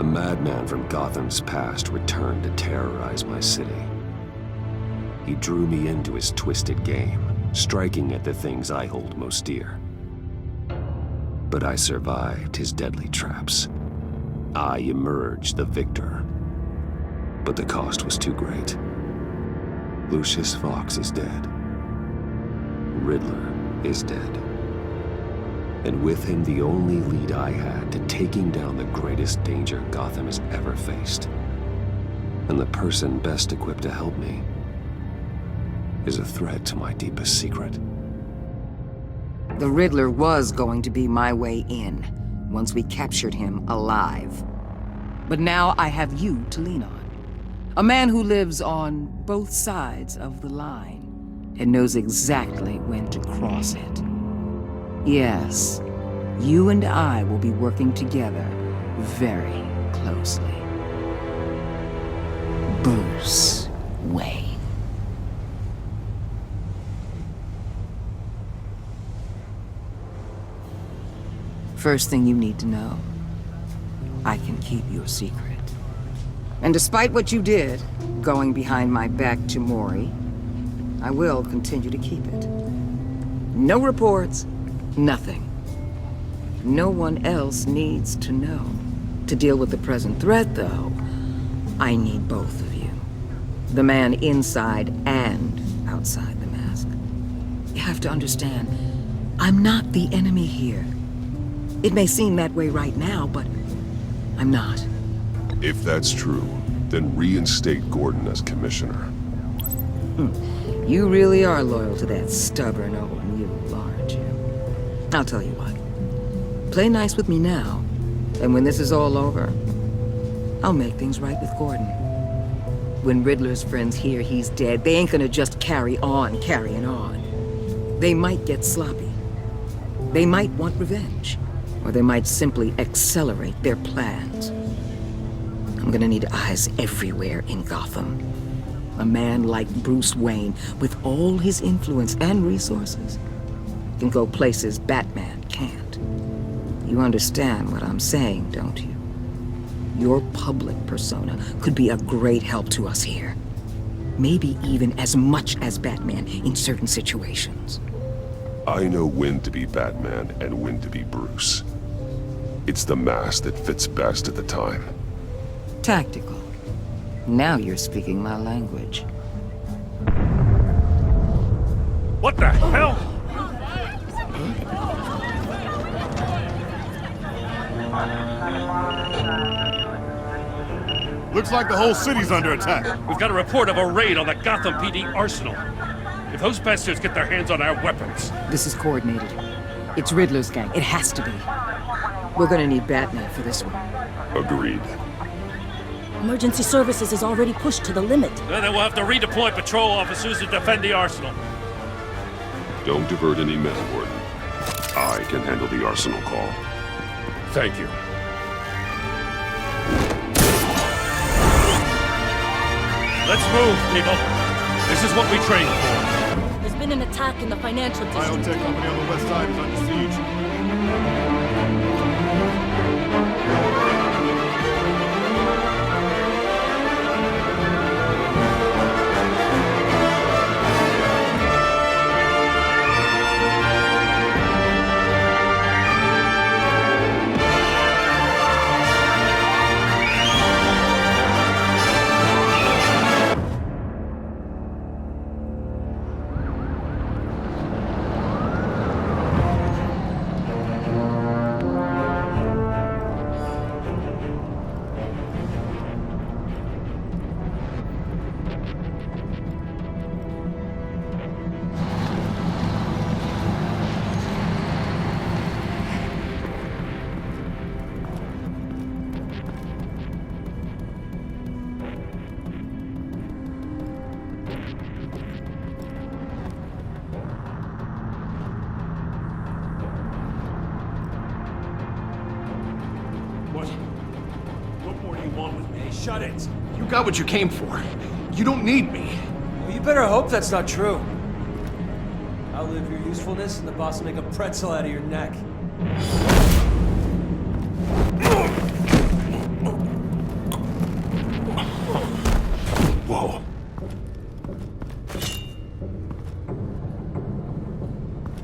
madman from Gotham's past returned to terrorize my city. He drew me into his twisted game, striking at the things I hold most dear. But I survived his deadly traps. I emerged the victor. But the cost was too great. Lucius Fox is dead. Riddler is dead. And with him the only lead I had to taking down the greatest danger Gotham has ever faced. And the person best equipped to help me is a threat to my deepest secret. The Riddler was going to be my way in, once we captured him alive. But now I have you to lean on. A man who lives on both sides of the line, and knows exactly when to cross it. Yes, you and I will be working together very closely. Bruce Wayne. First thing you need to know, I can keep your secret. And despite what you did, going behind my back to Mori, I will continue to keep it. No reports, nothing. No one else needs to know. To deal with the present threat, though, I need both of you. The man inside and outside the mask. You have to understand, I'm not the enemy here. It may seem that way right now, but I'm not. If that's true, then reinstate Gordon as commissioner. You really are loyal to that stubborn old mule, aren't you? I'll tell you what. Play nice with me now, and when this is all over, I'll make things right with Gordon. When Riddler's friends hear he's dead, they ain't gonna just carry on carrying on. They might get sloppy. They might want revenge. Or they might simply accelerate their plans. I'm gonna need eyes everywhere in Gotham. A man like Bruce Wayne, with all his influence and resources, can go places Batman can't. You understand what I'm saying, don't you? Your public persona could be a great help to us here. Maybe even as much as Batman in certain situations. I know when to be Batman and when to be Bruce. It's the mask that fits best at the time. Tactical. Now you're speaking my language. What the hell? Looks like the whole city's under attack. We've got a report of a raid on the Gotham PD arsenal. If those bastards get their hands on our weapons... This is coordinated. It's Riddler's gang. It has to be. We're gonna need Batman for this one. Agreed. Emergency services is already pushed to the limit. Then we'll have to redeploy patrol officers to defend the arsenal. Don't divert any men, Gordon. I can handle the arsenal call. Thank you. Let's move, people. This is what we trained for. There's been an attack in the financial district. Biotech company on the west side is under siege. What more do you want with me? Shut it! You got what you came for. You don't need me. Well, you better hope that's not true. I'll live your usefulness and the boss will make a pretzel out of your neck.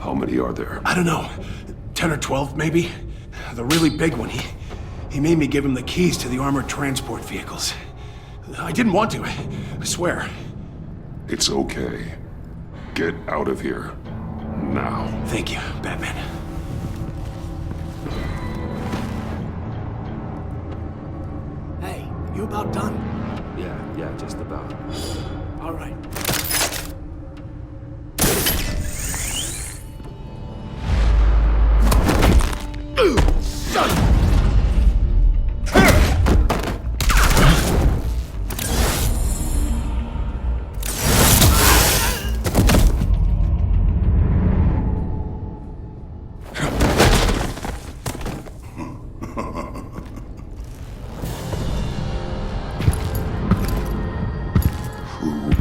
How many are there? I don't know. 10 or 12, maybe? The really big one, he made me give him the keys to the armored transport vehicles. I didn't want to, I swear. It's okay. Get out of here. Now. Thank you, Batman. Hey, you about done? Yeah, just about. All right. Who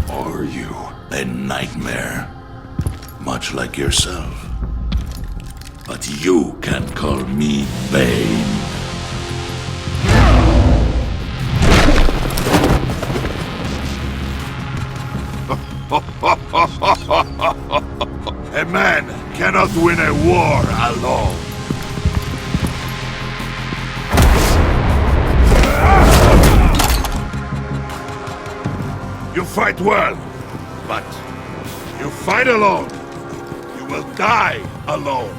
are you? A nightmare. Much like yourself. But you can call me Bane. A man cannot win a war alone. You fight well, but you fight alone. You will die alone.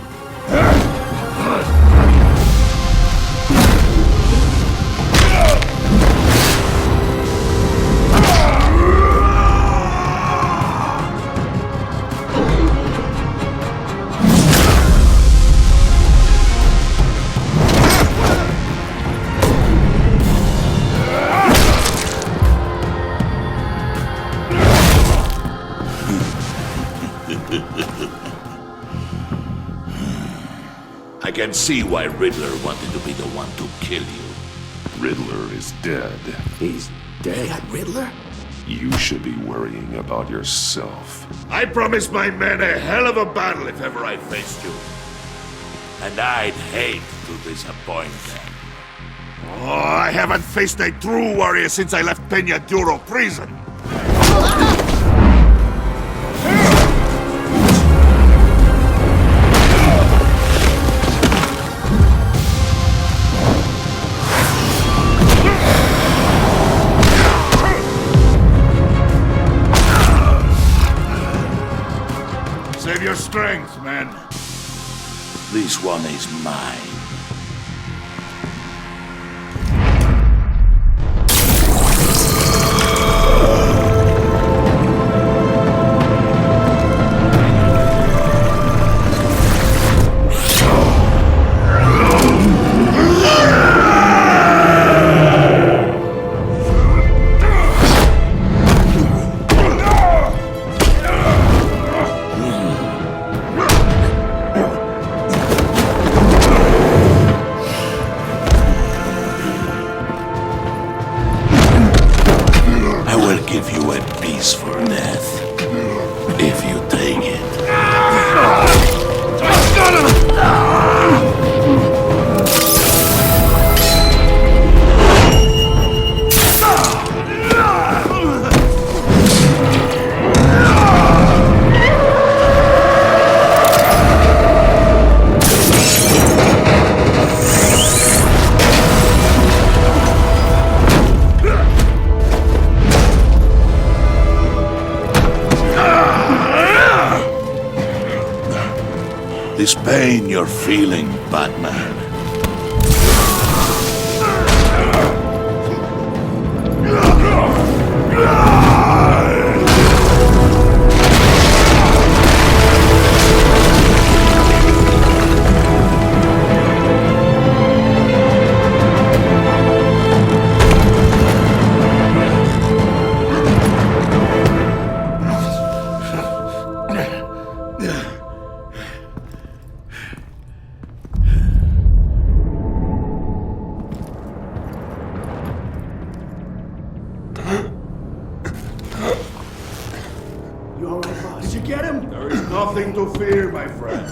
I can see why Riddler wanted to be the one to kill you. Riddler is dead. He's dead. Riddler? You should be worrying about yourself. I promised my men a hell of a battle if ever I faced you. And I'd hate to disappoint them. Oh, I haven't faced a true warrior since I left Peña Duro prison. Save your strength, man. This one is mine. Give you a peaceful death, if you take it. This pain you're feeling, Batman. You all right, boss? Did you get him? There is nothing to fear, my friend.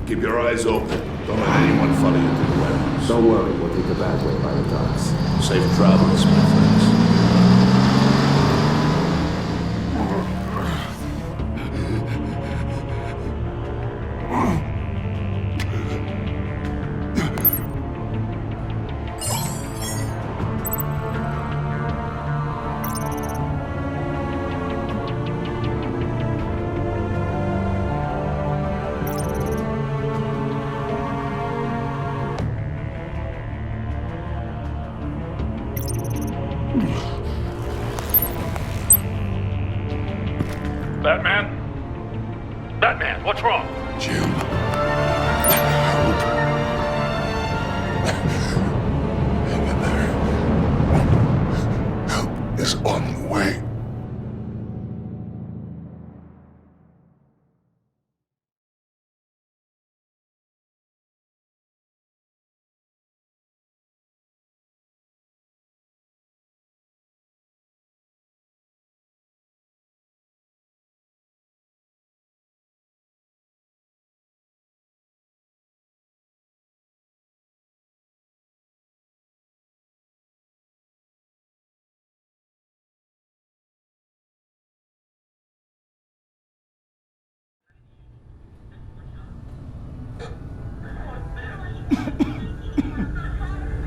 Keep your eyes open. Don't let anyone follow you to the warehouse. Don't worry, we'll take the back way by the docks. Safe travels, my friends. Batman, what's wrong? Jim. Hang in there. Help is on the way.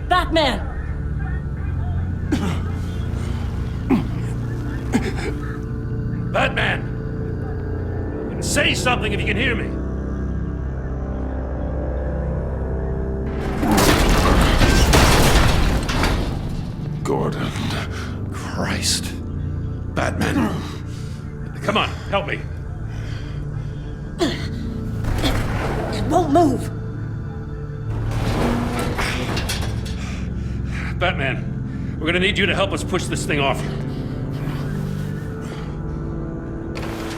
Batman! Batman! Say something if you can hear me. Gordon. Christ. Batman. Come on, help me. It won't move! Batman, we're gonna need you to help us push this thing off.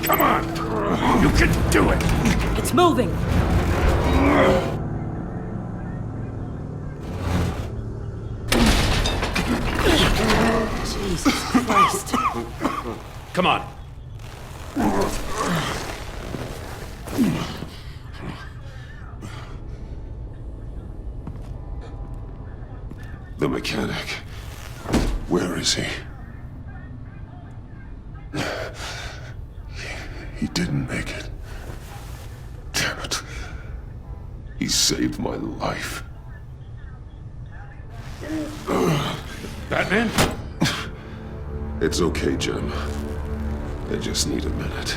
Come on! You can do it! It's moving! Jesus Christ. Come on. The mechanic. Where is he? He didn't make it. Damn it. He saved my life. Batman? It's okay, Jim. I just need a minute.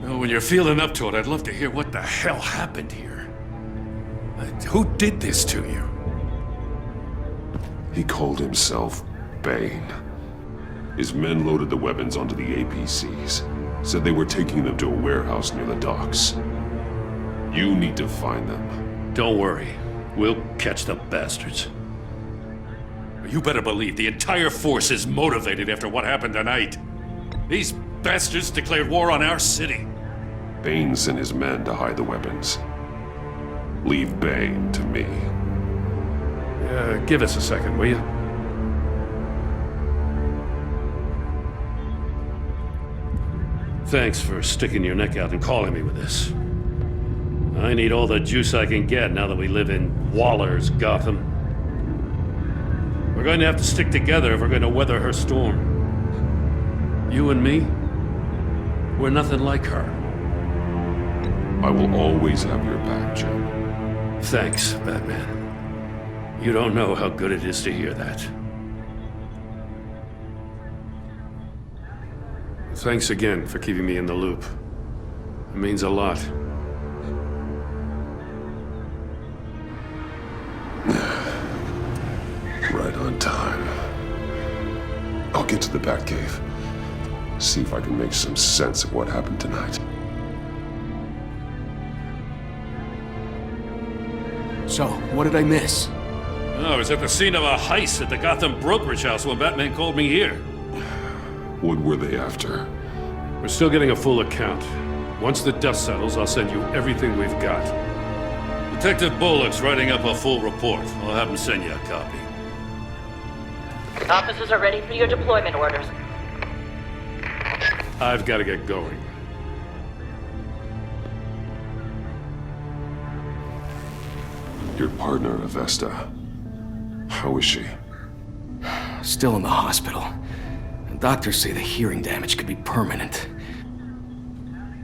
Well, when you're feeling up to it, I'd love to hear what the hell happened here. Who did this to you? He called himself Bane. His men loaded the weapons onto the APCs. Said they were taking them to a warehouse near the docks. You need to find them. Don't worry. We'll catch the bastards. You better believe the entire force is motivated after what happened tonight. These bastards declared war on our city. Bane sent his men to hide the weapons. Leave Bane to me. Give us a second, will you? Thanks for sticking your neck out and calling me with this. I need all the juice I can get now that we live in Waller's Gotham. We're going to have to stick together if we're going to weather her storm. You and me, we're nothing like her. I will always have your back, Jim. Thanks, Batman. You don't know how good it is to hear that. Thanks again for keeping me in the loop. It means a lot. Right on time. I'll get to the Batcave. See if I can make some sense of what happened tonight. So, what did I miss? I was at the scene of a heist at the Gotham brokerage house when Batman called me here. What were they after? We're still getting a full account. Once the dust settles, I'll send you everything we've got. Detective Bullock's writing up a full report. I'll have him send you a copy. Officers are ready for your deployment orders. I've got to get going. Your partner, Avesta. How is she? Still in the hospital. Doctors say the hearing damage could be permanent.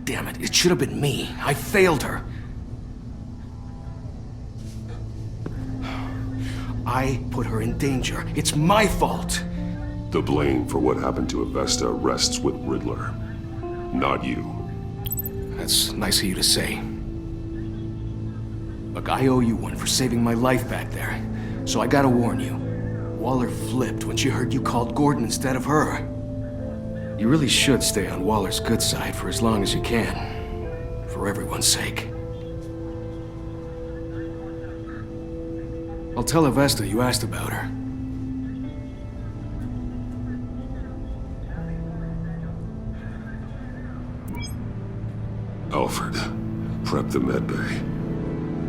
Damn it, it should have been me. I failed her. I put her in danger. It's my fault. The blame for what happened to Avesta rests with Riddler, not you. That's nice of you to say. Look, I owe you one for saving my life back there. So I gotta warn you. Waller flipped when she heard you called Gordon instead of her. You really should stay on Waller's good side for as long as you can. For everyone's sake. I'll tell Avesta you asked about her. Alfred, prep the med bay.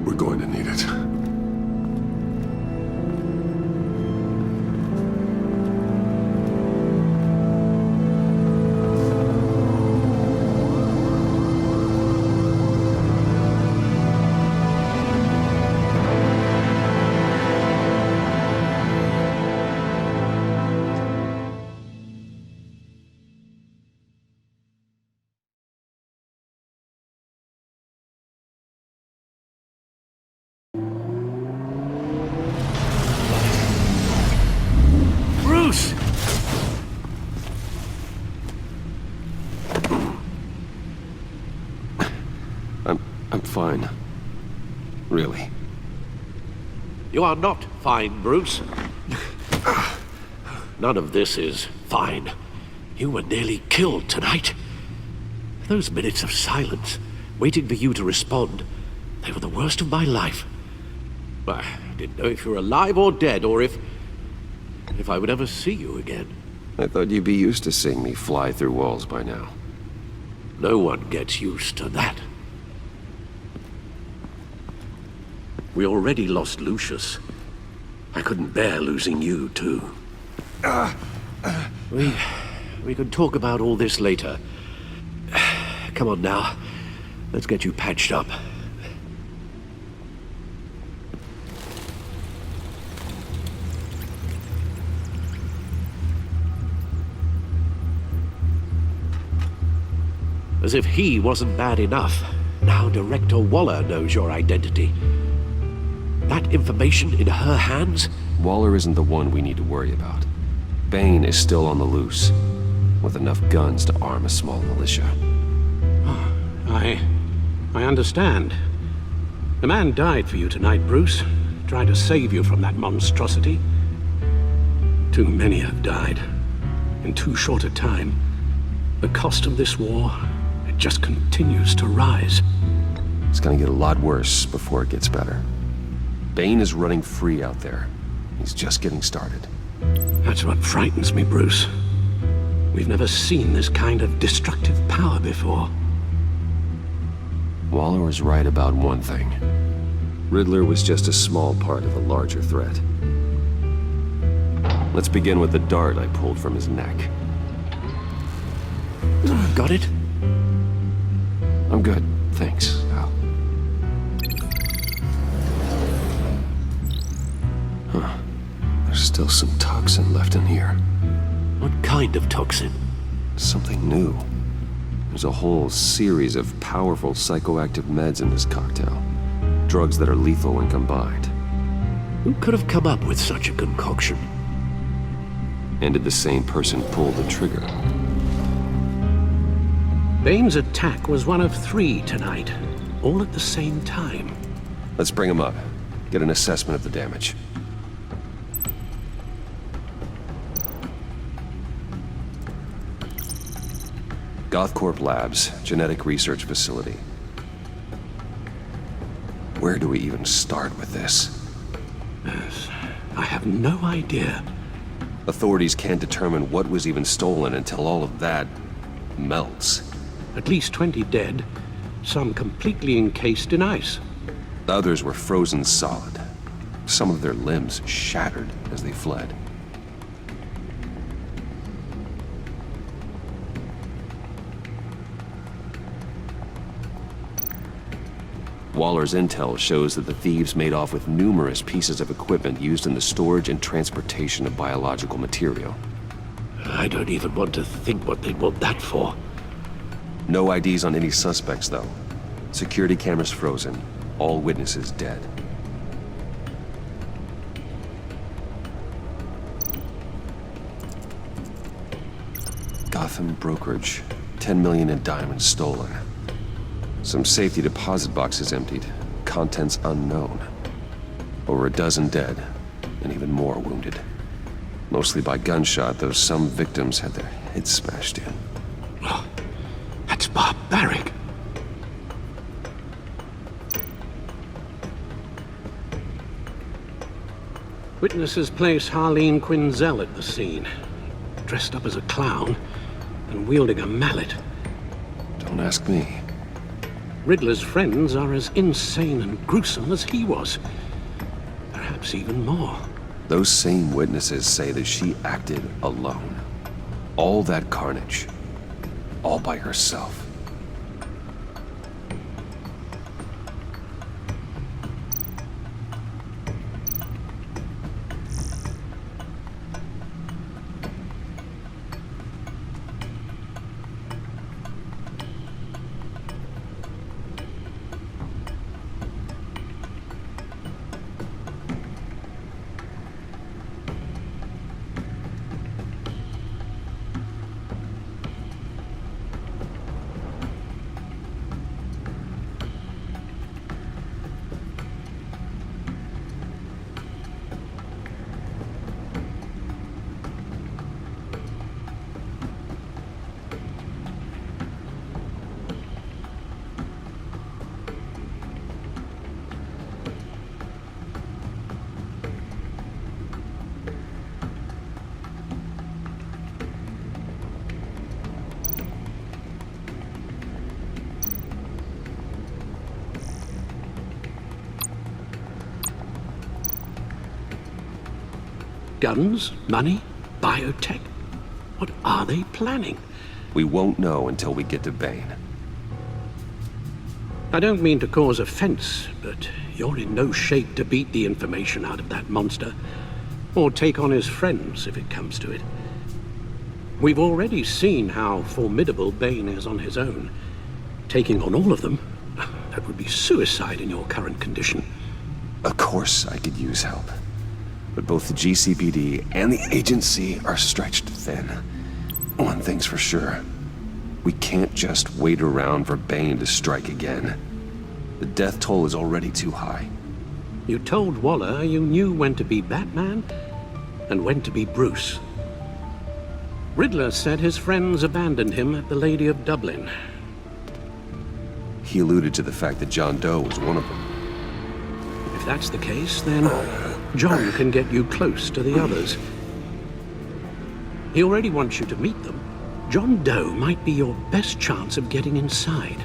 We're going to need it. Bruce! I'm fine. Really. You are not fine, Bruce. None of this is fine. You were nearly killed tonight. Those minutes of silence, waiting for you to respond, they were the worst of my life. I didn't know if you were alive or dead, or if I would ever see you again. I thought you'd be used to seeing me fly through walls by now. No one gets used to that. We already lost Lucius. I couldn't bear losing you, too. We can talk about all this later. Come on now. Let's get you patched up. As if he wasn't bad enough, now Director Waller knows your identity. That information in her hands? Waller isn't the one we need to worry about. Bane is still on the loose, with enough guns to arm a small militia. I understand. The man died for you tonight, Bruce. Trying to save you from that monstrosity. Too many have died. In too short a time. The cost of this war, it just continues to rise. It's gonna get a lot worse before it gets better. Bane is running free out there. He's just getting started. That's what frightens me, Bruce. We've never seen this kind of destructive power before. Waller was right about one thing. Riddler was just a small part of a larger threat. Let's begin with the dart I pulled from his neck. Got it? I'm good, thanks, Al. Huh. There's still some toxin left in here. What kind of toxin? Something new. There's a whole series of powerful psychoactive meds in this cocktail. Drugs that are lethal when combined. Who could have come up with such a concoction? And did the same person pull the trigger? Bane's attack was one of 3 tonight, all at the same time. Let's bring him up. Get an assessment of the damage. Gothcorp Labs, genetic research facility. Where do we even start with this? Yes, I have no idea. Authorities can't determine what was even stolen until all of that melts. At least 20 dead, some completely encased in ice. Others were frozen solid. Some of their limbs shattered as they fled. Waller's intel shows that the thieves made off with numerous pieces of equipment used in the storage and transportation of biological material. I don't even want to think what they'd want that for. No IDs on any suspects, though. Security cameras frozen. All witnesses dead. Gotham brokerage. 10 million in diamonds stolen. Some safety deposit boxes emptied. Contents unknown. Over a dozen dead, and even more wounded. Mostly by gunshot, though some victims had their heads smashed in. That's barbaric. Witnesses place Harleen Quinzel at the scene, dressed up as a clown and wielding a mallet. Don't ask me. Riddler's friends are as insane and gruesome as he was. Perhaps even more. Those same witnesses say that she acted alone. All that carnage. All by herself. Guns? Money? Biotech? What are they planning? We won't know until we get to Bane. I don't mean to cause offense, but you're in no shape to beat the information out of that monster, or take on his friends if it comes to it. We've already seen how formidable Bane is on his own. Taking on all of them, that would be suicide in your current condition. Of course I could use help. But both the GCPD and the agency are stretched thin. One thing's for sure. We can't just wait around for Bane to strike again. The death toll is already too high. You told Waller you knew when to be Batman and when to be Bruce. Riddler said his friends abandoned him at the Lady of Dublin. He alluded to the fact that John Doe was one of them. If that's the case, then John can get you close to the others. He already wants you to meet them. John Doe might be your best chance of getting inside,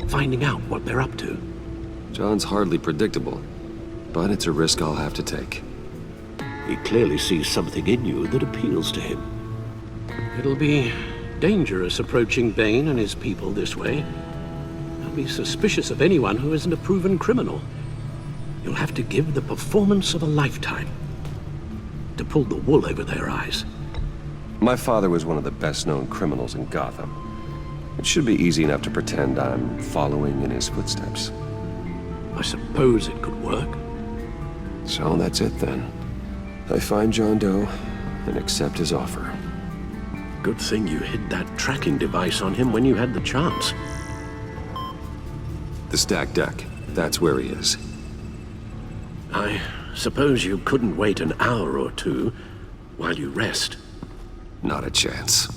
finding out what they're up to. John's hardly predictable, but it's a risk I'll have to take. He clearly sees something in you that appeals to him. It'll be dangerous approaching Bane and his people this way. They'll be suspicious of anyone who isn't a proven criminal. You'll have to give the performance of a lifetime to pull the wool over their eyes. My father was one of the best-known criminals in Gotham. It should be easy enough to pretend I'm following in his footsteps. I suppose it could work. So that's it then. I find John Doe and accept his offer. Good thing you hid that tracking device on him when you had the chance. The stacked deck. That's where he is. I suppose you couldn't wait an hour or two while you rest. Not a chance.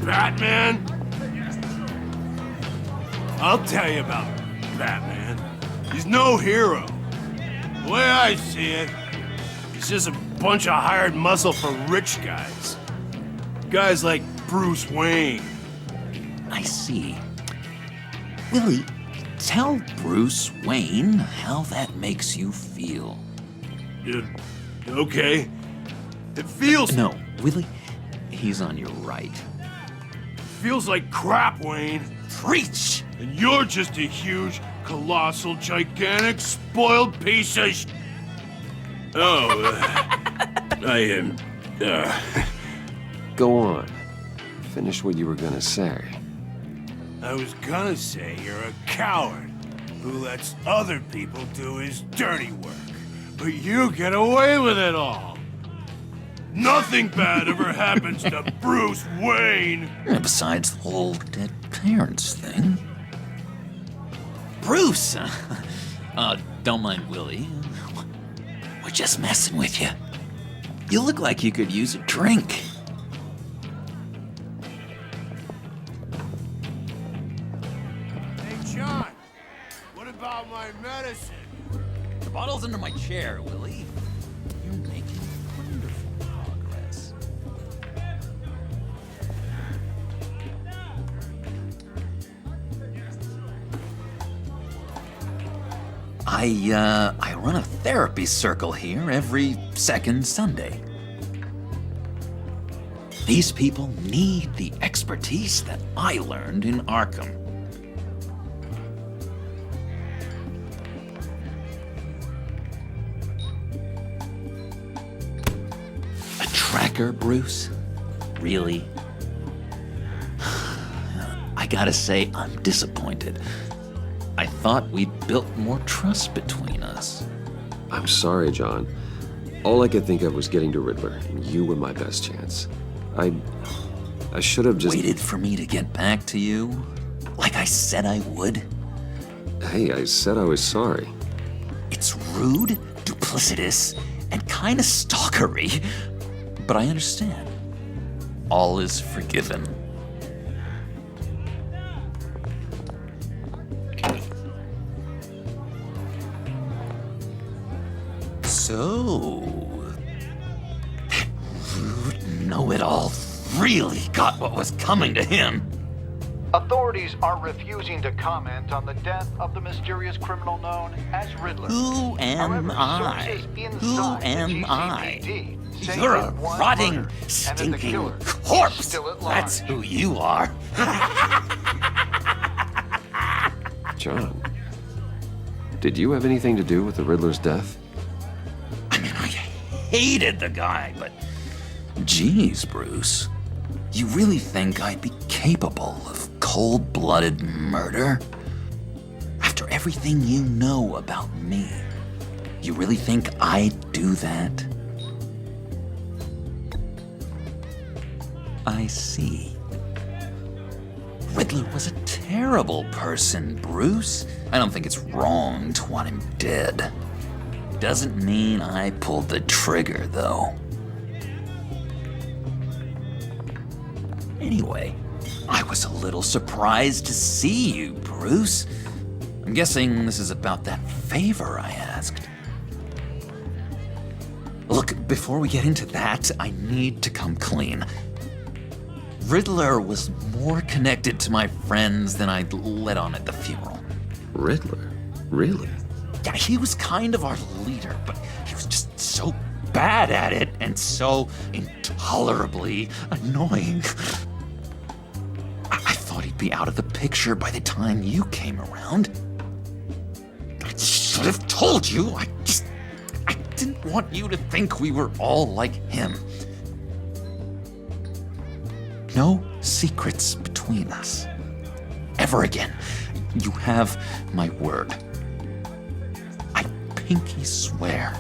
Batman? I'll tell you about Batman. He's no hero. The way I see it, he's just a bunch of hired muscle for rich guys. Guys like Bruce Wayne. I see. Willie, tell Bruce Wayne how that makes you feel. Okay. It feels... No, Willie, he's on your right. Feels like crap, Wayne. Preach! And you're just a huge, colossal, gigantic, spoiled piece of sh... Oh, I am... Go on. Finish what you were gonna say. I was gonna say you're a coward who lets other people do his dirty work. But you get away with it all. Nothing bad ever happens to Bruce Wayne. And besides the whole dead parents thing. Bruce! Don't mind Willie. We're just messing with you. You look like you could use a drink. Hey, John, what about my medicine? The bottle's under my chair, Willie. You're making wonderful progress. I run a therapy circle here every second Sunday. These people need the expertise that I learned in Arkham. A tracker, Bruce? Really? I gotta say, I'm disappointed. I thought we'd built more trust between us. I'm sorry, John. All I could think of was getting to Riddler, and you were my best chance. I should have just... Waited for me to get back to you? Like I said I would? Hey, I said I was sorry. It's rude, duplicitous, and kinda stalkery. But I understand. All is forgiven. So, that rude know-it-all really got what was coming to him. Authorities are refusing to comment on the death of the mysterious criminal known as Riddler. Who am I? Who am I? You're a rotting, stinking corpse. That's who you are. John, did you have anything to do with the Riddler's death? Hated the guy, but geez, Bruce, you really think I'd be capable of cold-blooded murder? After everything you know about me, you really think I'd do that? I see. Riddler was a terrible person, Bruce. I don't think it's wrong to want him dead. Doesn't mean I pulled the trigger, though. Anyway, I was a little surprised to see you, Bruce. I'm guessing this is about that favor I asked. Look, before we get into that, I need to come clean. Riddler was more connected to my friends than I'd let on at the funeral. Riddler? Really? Yeah, he was kind of our leader, but he was just so bad at it and so intolerably annoying. I thought he'd be out of the picture by the time you came around. I should have told you. I didn't want you to think we were all like him. No secrets between us. Ever again. You have my word. I pinky swear.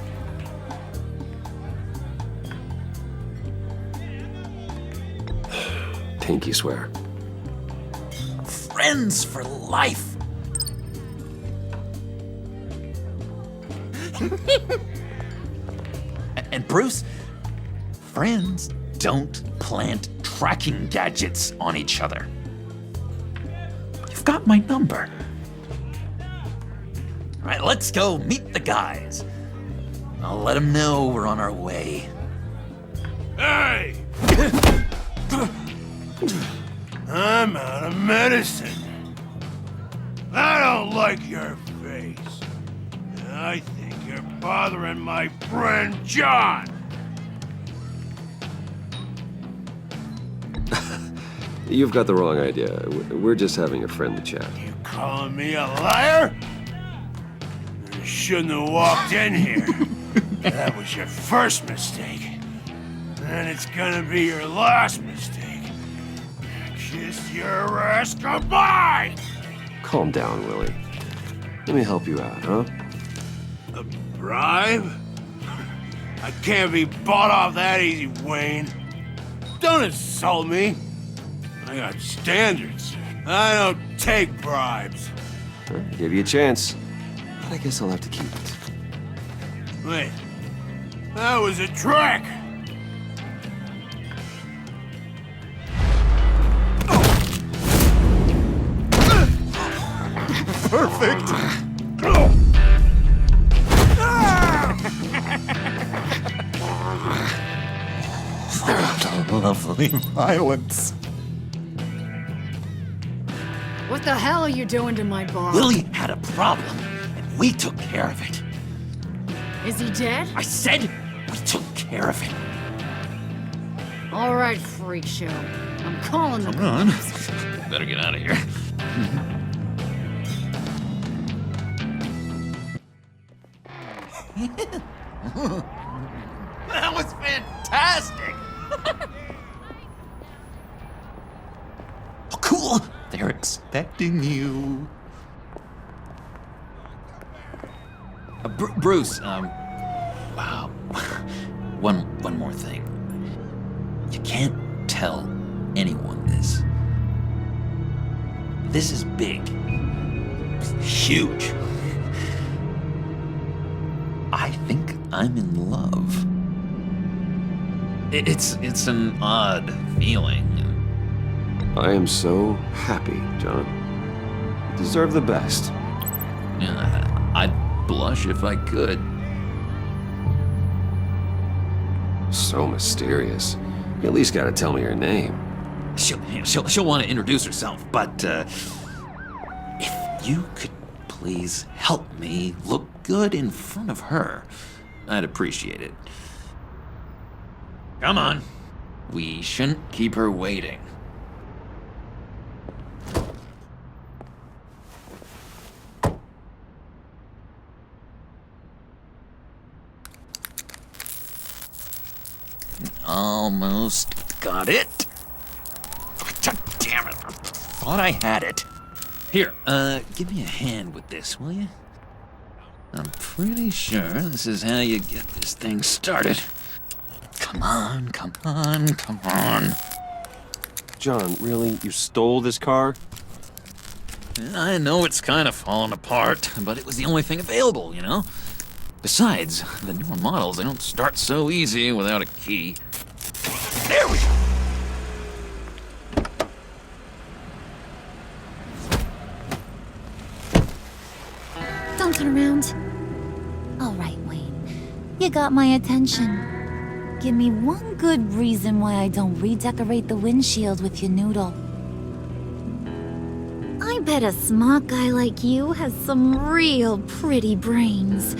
Pinky swear. Friends for life. And Bruce, friends don't plant tracking gadgets on each other. You've got my number. All right, let's go meet the guys. I'll let them know we're on our way. Hey! I'm out of medicine. I don't like your face. I think you're bothering my friend John. You've got the wrong idea. We're just having a friendly chat. You calling me a liar? You shouldn't have walked in here. That was your first mistake. And it's gonna be your last mistake. Kiss your ass goodbye! Calm down, Willie. Let me help you out, huh? A bribe? I can't be bought off that easy, Wayne. Don't insult me. I got standards. I don't take bribes. Well, I gave you a chance, but I guess I'll have to keep it. Wait, that was a trick! Perfect! Lovely violence. What the hell are you doing to my bar? Willie had a problem, and we took care of it. Is he dead? I said we took care of it. All right, freak show. I'm calling the Come on. Better get out of here. That was fantastic! Oh, cool! They're expecting you. Bruce, wow. One more thing. You can't tell anyone this. This is big. Huge. I think I'm in love. It's an odd feeling. I am so happy, John. You deserve the best. Yeah, I'd blush if I could. So mysterious. You at least gotta tell me her name. She'll want to introduce herself, but if you could please help me look good in front of her, I'd appreciate it. Come on. We shouldn't keep her waiting. Almost got it. God damn it. I thought I had it. Here, give me a hand with this, will you? I'm pretty sure this is how you get this thing started. Come on, come on, come on. John, really? You stole this car? I know it's kind of falling apart, but it was the only thing available, you know? Besides, the newer models, they don't start so easy without a key. There we go! Don't turn around. All right, Wayne. You got my attention. Give me one good reason why I don't redecorate the windshield with your noodle. I bet a smart guy like you has some real pretty brains.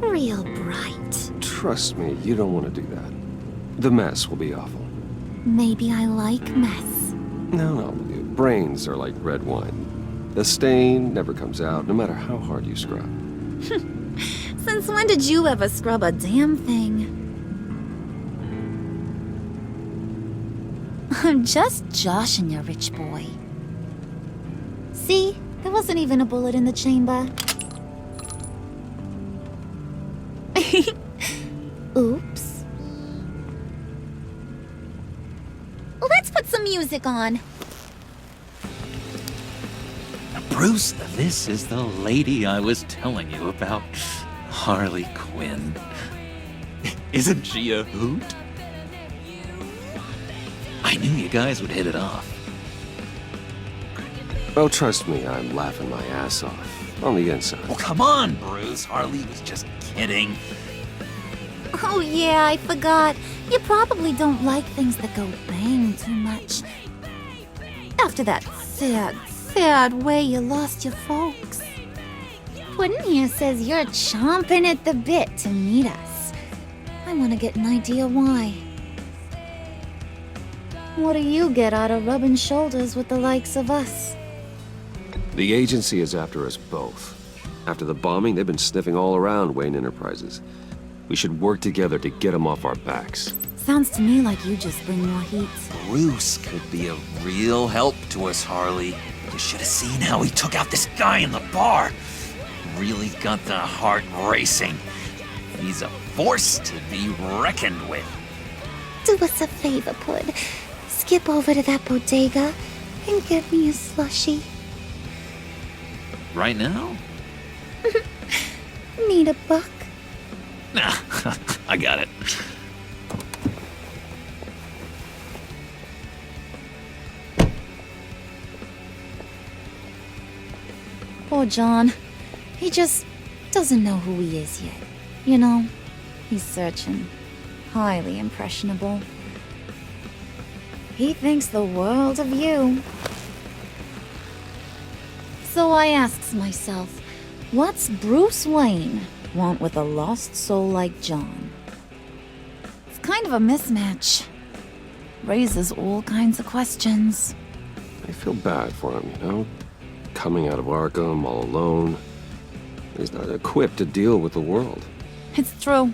Real bright. Trust me, you don't want to do that. The mess will be awful. Maybe I like mess. No, brains are like red wine. The stain never comes out, no matter how hard you scrub. Since when did you ever scrub a damn thing? I'm just joshing you, rich boy. See? There wasn't even a bullet in the chamber. Oops. Let's put some music on. Bruce, this is the lady I was telling you about. Harley Quinn. Isn't she a hoot? I knew you guys would hit it off. Oh, trust me, I'm laughing my ass off. On the inside. Oh, come on, Bruce. Harley was just kidding. Oh yeah, I forgot. You probably don't like things that go bang too much. After that sad way you lost your folks. Puddin' here says you're chomping at the bit to meet us. I want to get an idea why. What do you get out of rubbing shoulders with the likes of us? The agency is after us both. After the bombing, they've been sniffing all around Wayne Enterprises. We should work together to get them off our backs. Sounds to me like you just bring more heat. Bruce could be a real help to us, Harley. You should have seen how he took out this guy in the bar. Really got the heart racing. He's a force to be reckoned with. Do us a favor, Pud. Skip over to that bodega and get me a slushie. Right now? Need a buck? Nah, I got it. Poor John. He just doesn't know who he is yet. You know, he's searching. Highly impressionable. He thinks the world of you. So I asks myself, what's Bruce Wayne want with a lost soul like John? It's kind of a mismatch. Raises all kinds of questions. I feel bad for him, you know? Coming out of Arkham all alone. He's not equipped to deal with the world. It's true.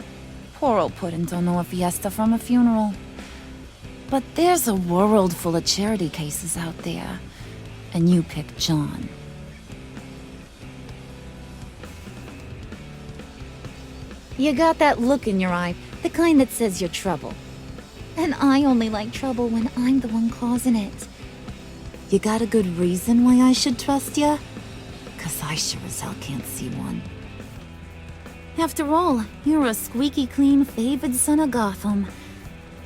Poor old Puddin' don't know a fiesta from a funeral. But there's a world full of charity cases out there. And you pick John. You got that look in your eye, the kind that says you're trouble. And I only like trouble when I'm the one causing it. You got a good reason why I should trust you? 'Cause I sure as hell can't see one. After all, you're a squeaky clean favored son of Gotham.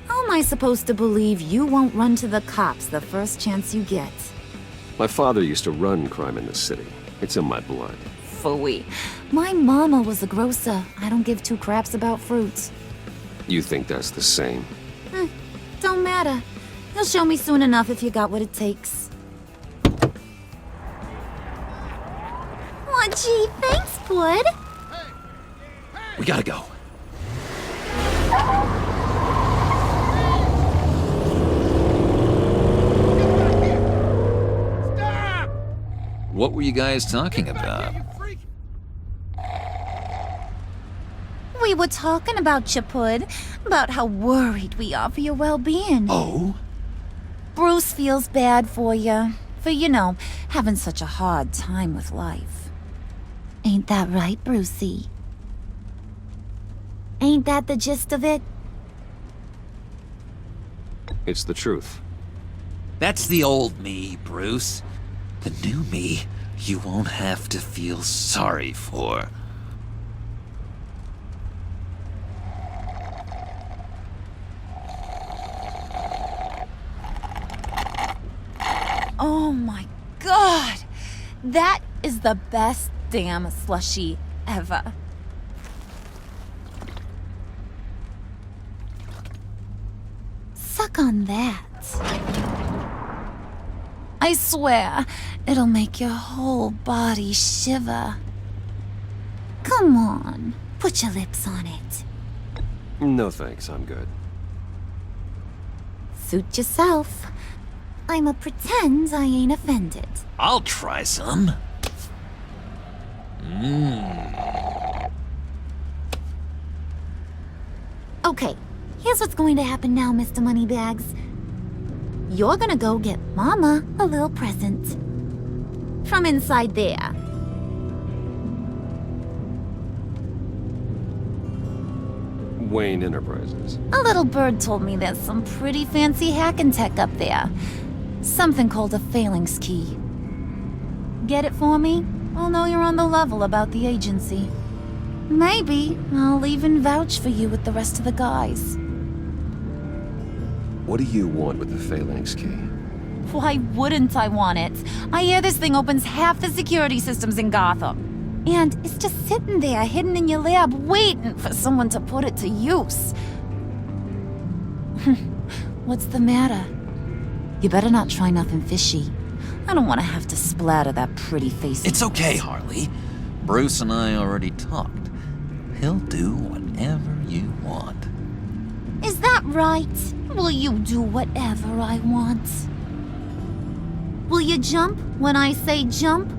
How am I supposed to believe you won't run to the cops the first chance you get? My father used to run crime in the city. It's in my blood. Phooey. My mama was a grocer. I don't give two craps about fruits. You think that's the same? Don't matter. You'll show me soon enough if you got what it takes. Aw, gee, thanks, Bud. We gotta go. What were you guys talking about? We were talking about you, Pud. About how worried we are for your well-being. Oh? Bruce feels bad for you. For, you know, having such a hard time with life. Ain't that right, Brucey? Ain't that the gist of it? It's the truth. That's the old me, Bruce. The new me, you won't have to feel sorry for. Oh my god! That is the best damn slushie ever. Suck on that. I swear, it'll make your whole body shiver. Come on, put your lips on it. No thanks, I'm good. Suit yourself. I'ma pretend I ain't offended. I'll try some. Okay, here's what's going to happen now, Mr. Moneybags. You're gonna go get Mama a little present. From inside there. Wayne Enterprises. A little bird told me there's some pretty fancy hacking tech up there. Something called a phalanx key. Get it for me? I'll know you're on the level about the agency. Maybe I'll even vouch for you with the rest of the guys. What do you want with the phalanx key? Why wouldn't I want it? I hear this thing opens half the security systems in Gotham. And it's just sitting there, hidden in your lab, waiting for someone to put it to use. What's the matter? You better not try nothing fishy. I don't want to have to splatter that pretty face. It's okay, Harley. Bruce and I already talked. He'll do whatever you want. Is that right? Will you do whatever I want? Will you jump when I say jump?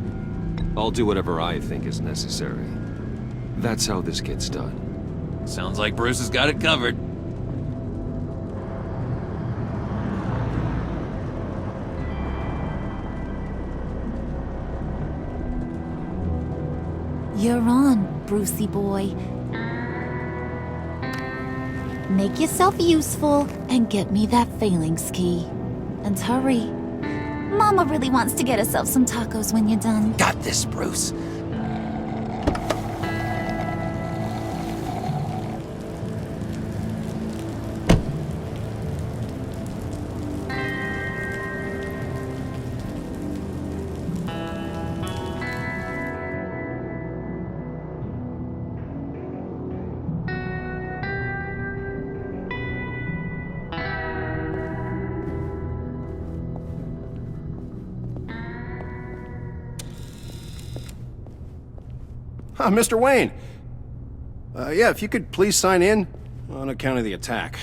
I'll do whatever I think is necessary. That's how this gets done. Sounds like Bruce has got it covered. You're on, Brucey boy. Make yourself useful and get me that phalanx key. And hurry. Mama really wants to get herself some tacos when you're done. Got this, Bruce. Mr. Wayne. Yeah, if you could please sign in on account of the attack.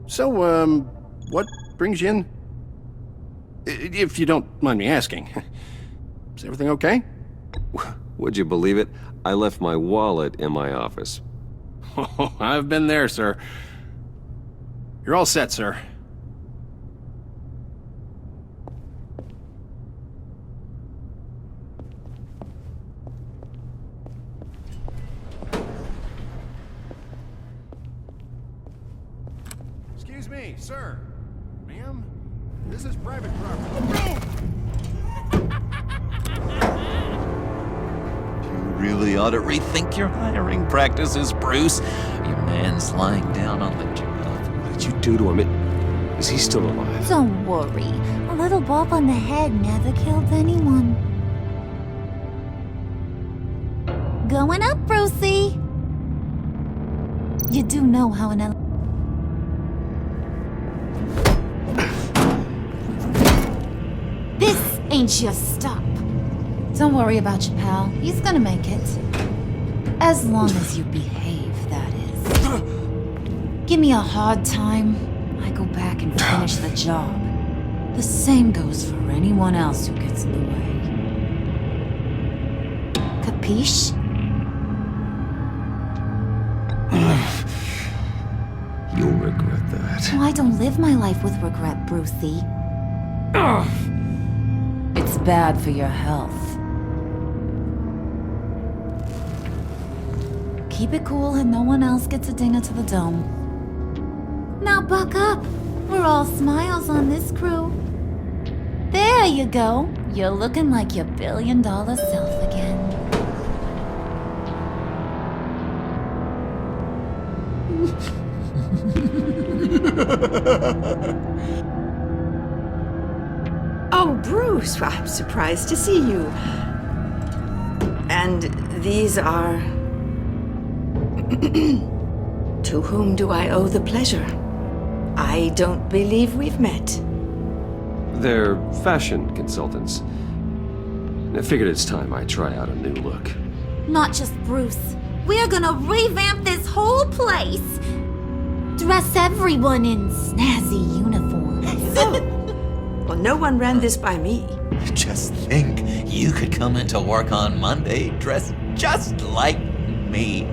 So, what brings you in? If you don't mind me asking. Is everything okay? Would you believe it? I left my wallet in my office. Oh, I've been there, sir. You're all set, sir. Excuse me, sir. Ma'am? This is private property. You really ought to rethink your hiring practices, Bruce. Your man's lying down on the job. What did you do to him? Is he still alive? Don't worry. A little bump on the head never killed anyone. Going up, Brucey. You do know how an This ain't your stop. Don't worry about your pal. He's gonna make it. As long as you behave, that is. Give me a hard time, I go back and finish the job. The same goes for anyone else who gets in the way. Capiche? You'll regret that. Oh, I don't live my life with regret, Brucey. It's bad for your health. Keep it cool and no one else gets a dinger to the dome. Now buck up. We're all smiles on this crew. There you go. You're looking like your billion-dollar self again. Oh, Bruce, I'm surprised to see you. And these are... To whom do I owe the pleasure? I don't believe we've met. They're fashion consultants. I figured it's time I try out a new look. Not just Bruce. We're gonna revamp this whole place. Dress everyone in snazzy uniforms. Oh. Well, no one ran this by me. Just think, you could come into work on Monday dressed just like me.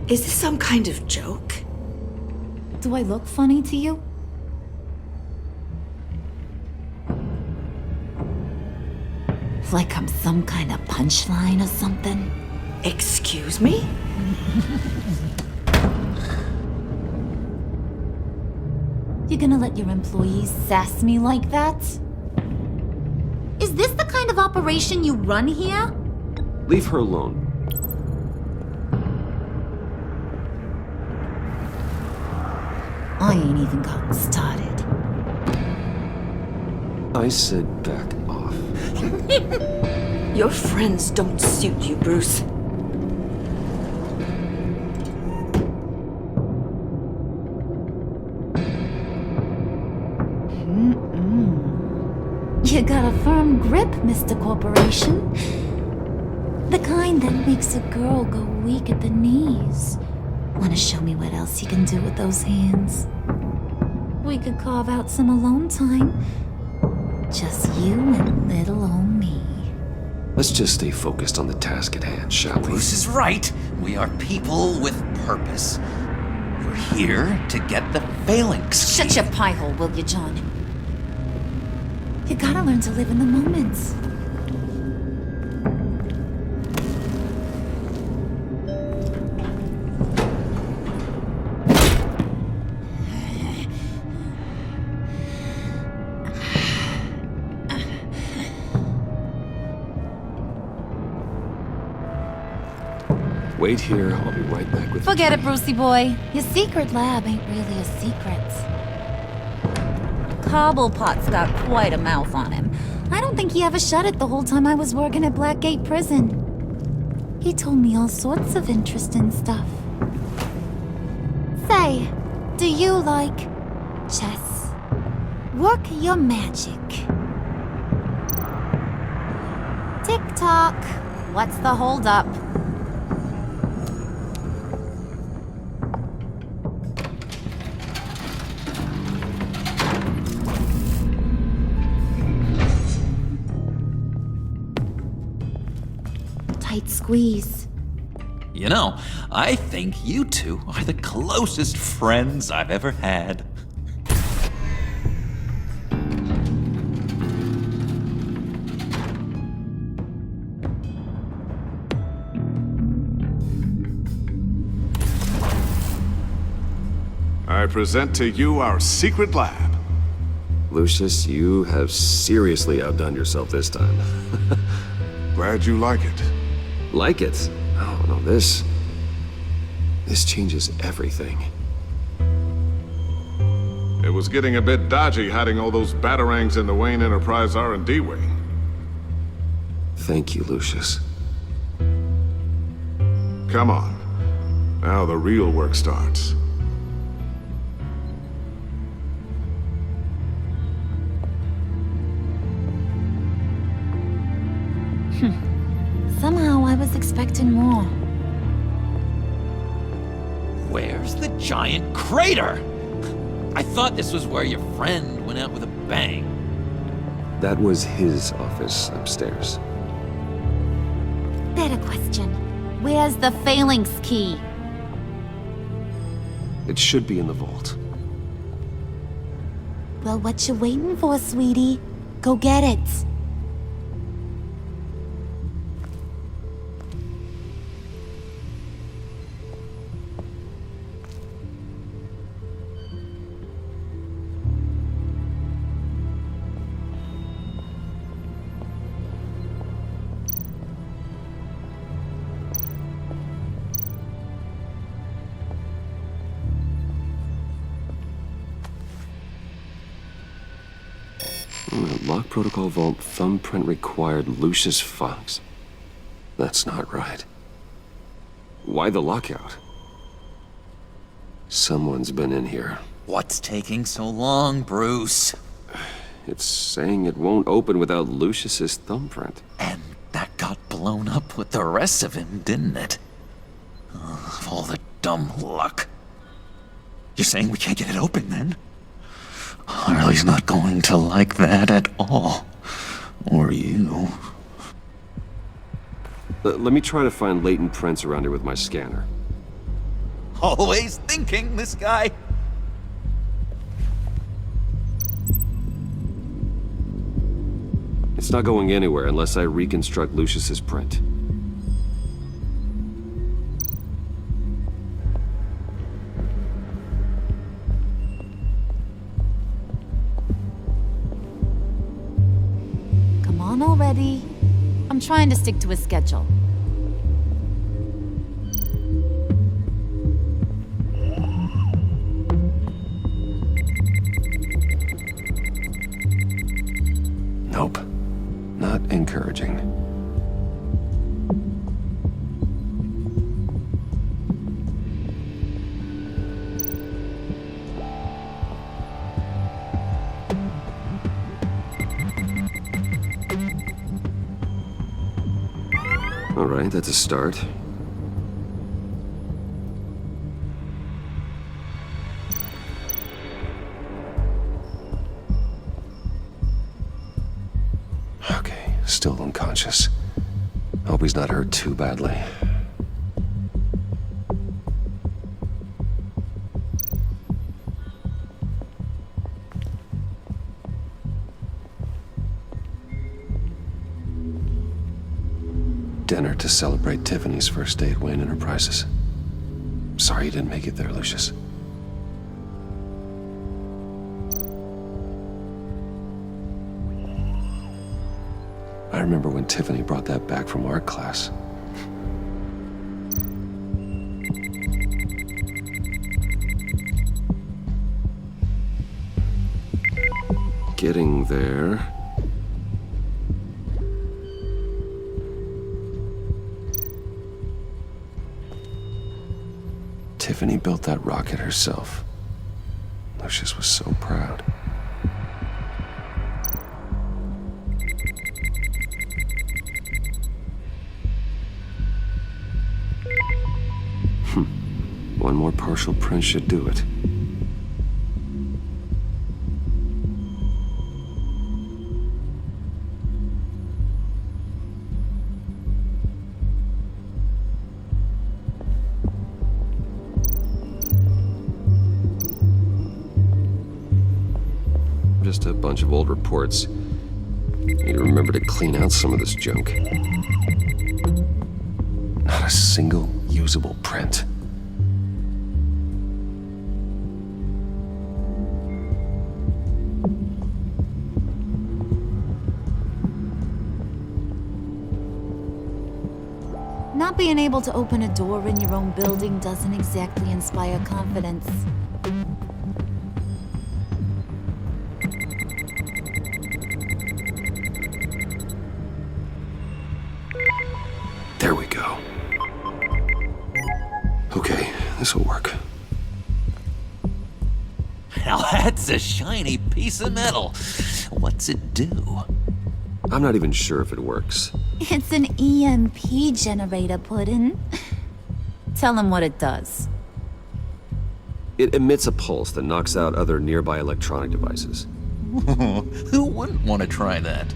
Is this some kind of joke? Do I look funny to you? Like I'm some kind of punchline or something? Excuse me? You gonna let your employees sass me like that? Is this the kind of operation you run here? Leave her alone. I ain't even gotten started. I said back off. Your friends don't suit you, Bruce. You got a firm grip, Mr. Corporation. The kind that makes a girl go weak at the knees. Wanna show me what else you can do with those hands? We could carve out some alone time. Just you and little old me. Let's just stay focused on the task at hand, shall we? Bruce is right. We are people with purpose. We're here to get the phalanx. Shut your pie hole, will you, John? You gotta learn to live in the moment. Wait here, I'll be right back with Forget it, Brucey boy. Your secret lab ain't really a secret. Cobblepot's got quite a mouth on him. I don't think he ever shut it the whole time I was working at Blackgate Prison. He told me all sorts of interesting stuff. Say, do you like chess? Work your magic. Tick-tock. What's the holdup? Tight squeeze. You know, I think you two are the closest friends I've ever had. I present to you our secret lab. Lucius, you have seriously outdone yourself this time. Glad you like it. Like it? Oh, no, this changes everything. It was getting a bit dodgy hiding all those batarangs in the Wayne Enterprise R&D wing. Thank you, Lucius. Come on. Now the real work starts. Somehow I was expecting more. Where's the giant crater? I thought this was where your friend went out with a bang. That was his office upstairs. Better question. Where's the phalanx key? It should be in the vault. Well, what you waiting for, sweetie? Go get it. Lock protocol vault thumbprint required Lucius Fox. That's not right. Why the lockout? Someone's been in here. What's taking so long, Bruce? It's saying it won't open without Lucius's thumbprint. And that got blown up with the rest of him, didn't it? All the dumb luck. You're saying we can't get it open, then? Harley's not going to like that at all. Or you. Let me try to find latent prints around here with my scanner. Always thinking, this guy. It's not going anywhere unless I reconstruct Lucius's print. Come on already. I'm trying to stick to a schedule. Nope. Not encouraging. All right, that's a start. Okay, still unconscious. Hope he's not hurt too badly. to celebrate Tiffany's first day at Wayne Enterprises. Sorry you didn't make it there, Lucius. I remember when Tiffany brought that back from art class. Getting there. Tiffany built that rocket herself. Lucius was so proud. One more partial print should do it. Just a bunch of old reports. Need to remember to clean out some of this junk. Not a single usable print. Not being able to open a door in your own building doesn't exactly inspire confidence. There we go. Okay, this'll work. Now that's a shiny piece of metal. What's it do? I'm not even sure if it works. It's an EMP generator, Puddin'. Tell him what it does. It emits a pulse that knocks out other nearby electronic devices. Who wouldn't want to try that?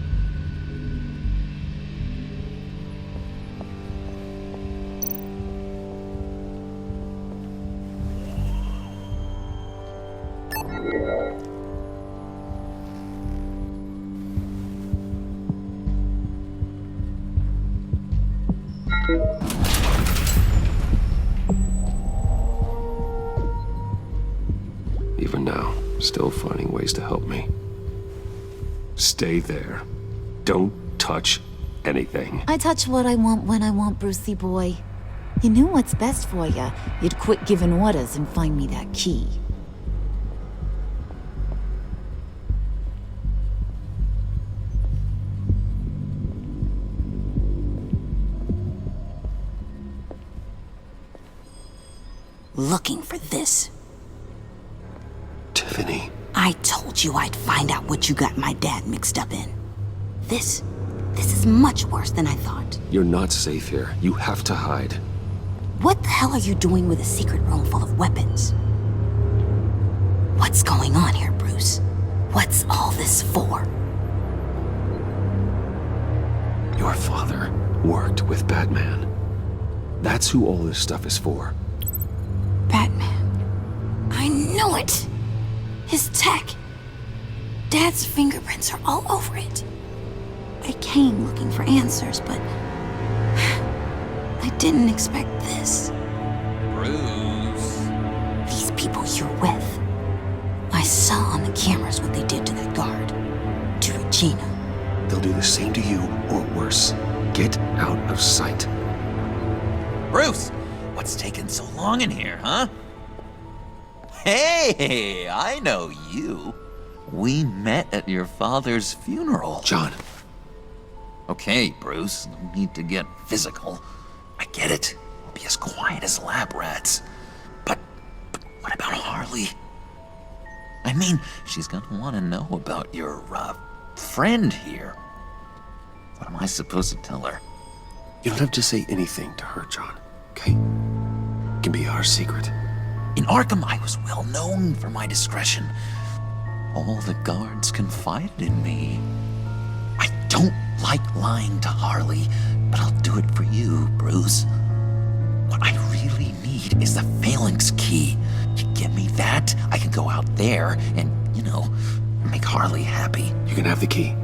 Even now, still finding ways to help me. Stay there. Don't touch anything. I touch what I want when I want, Brucey boy. You knew what's best for you. You'd quit giving orders and find me that key. Looking for this. Tiffany. I told you I'd find out what you got my dad mixed up in. This is much worse than I thought. You're not safe here. You have to hide. What the hell are you doing with a secret room full of weapons? What's going on here, Bruce? What's all this for? Your father worked with Batman. That's who all this stuff is for. Batman. I knew it! His tech. Dad's fingerprints are all over it. I came looking for answers, but I didn't expect this. Bruce. These people you're with. I saw on the cameras what they did to that guard. To Regina. They'll do the same to you, or worse. Get out of sight. Bruce, what's taking so long in here, huh? Hey, I know you. We met at your father's funeral. John. Okay, Bruce, no need to get physical. I get it. We'll be as quiet as lab rats. But what about Harley? I mean, she's gonna want to know about your, friend here. What am I supposed to tell her? You don't have to say anything to her, John, okay? It can be our secret. In Arkham, I was well known for my discretion. All the guards confided in me. I don't like lying to Harley, but I'll do it for you, Bruce. What I really need is the Phalanx key. You give me that, I can go out there and, make Harley happy. You can have the key.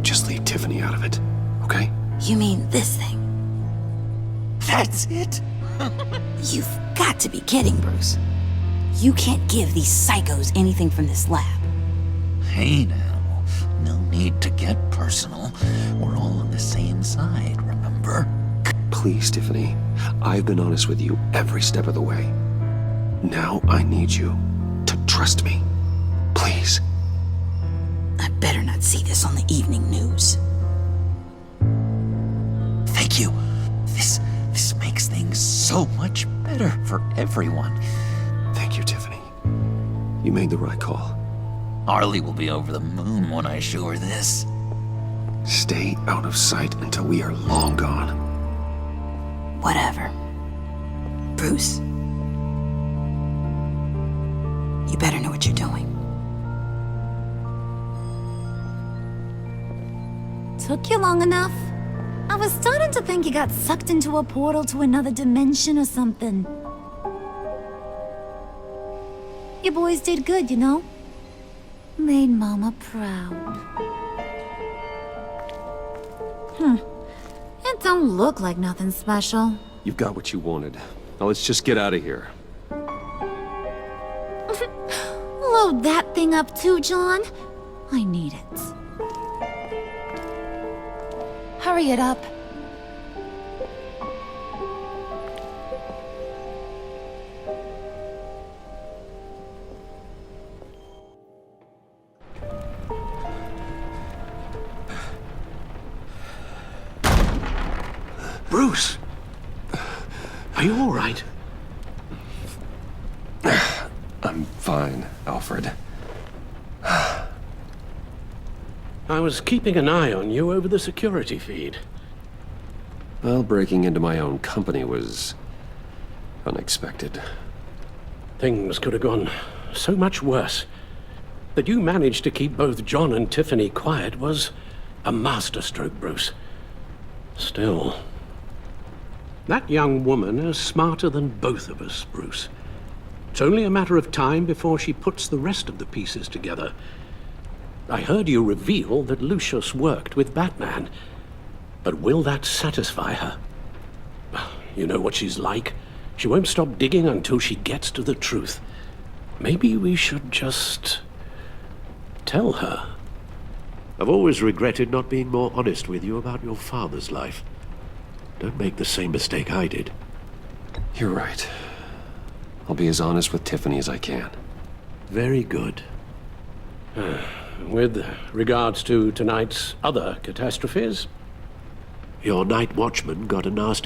Just leave Tiffany out of it, okay? You mean this thing? That's it? You've got to be kidding, Bruce. You can't give these psychos anything from this lab. Hey now, no need to get personal. We're all on the same side, remember? Please, Tiffany. I've been honest with you every step of the way. Now I need you to trust me. Please. I better not see this on the evening news. Thank you. This makes things so much better for everyone. Thank you, Tiffany. You made the right call. Harley will be over the moon when I show her this. Stay out of sight until we are long gone. Whatever. Bruce. You better know what you're doing. Took you long enough? I was starting to think you got sucked into a portal to another dimension or something. You boys did good, you know? Made Mama proud. It don't look like nothing special. You've got what you wanted. Now let's just get out of here. Load that thing up too, John. I need it. Hurry it up. Bruce! Are you all right? I'm fine, Alfred. I was keeping an eye on you over the security feed. Well, breaking into my own company was unexpected. Things could have gone so much worse. That you managed to keep both John and Tiffany quiet was a masterstroke, Bruce. Still, that young woman is smarter than both of us, Bruce. It's only a matter of time before she puts the rest of the pieces together. I heard you reveal that Lucius worked with Batman. But will that satisfy her? You know what she's like. She won't stop digging until she gets to the truth. Maybe we should just tell her. I've always regretted not being more honest with you about your father's life. Don't make the same mistake I did. You're right. I'll be as honest with Tiffany as I can. Very good. With regards to tonight's other catastrophes? Your night watchman got a nasty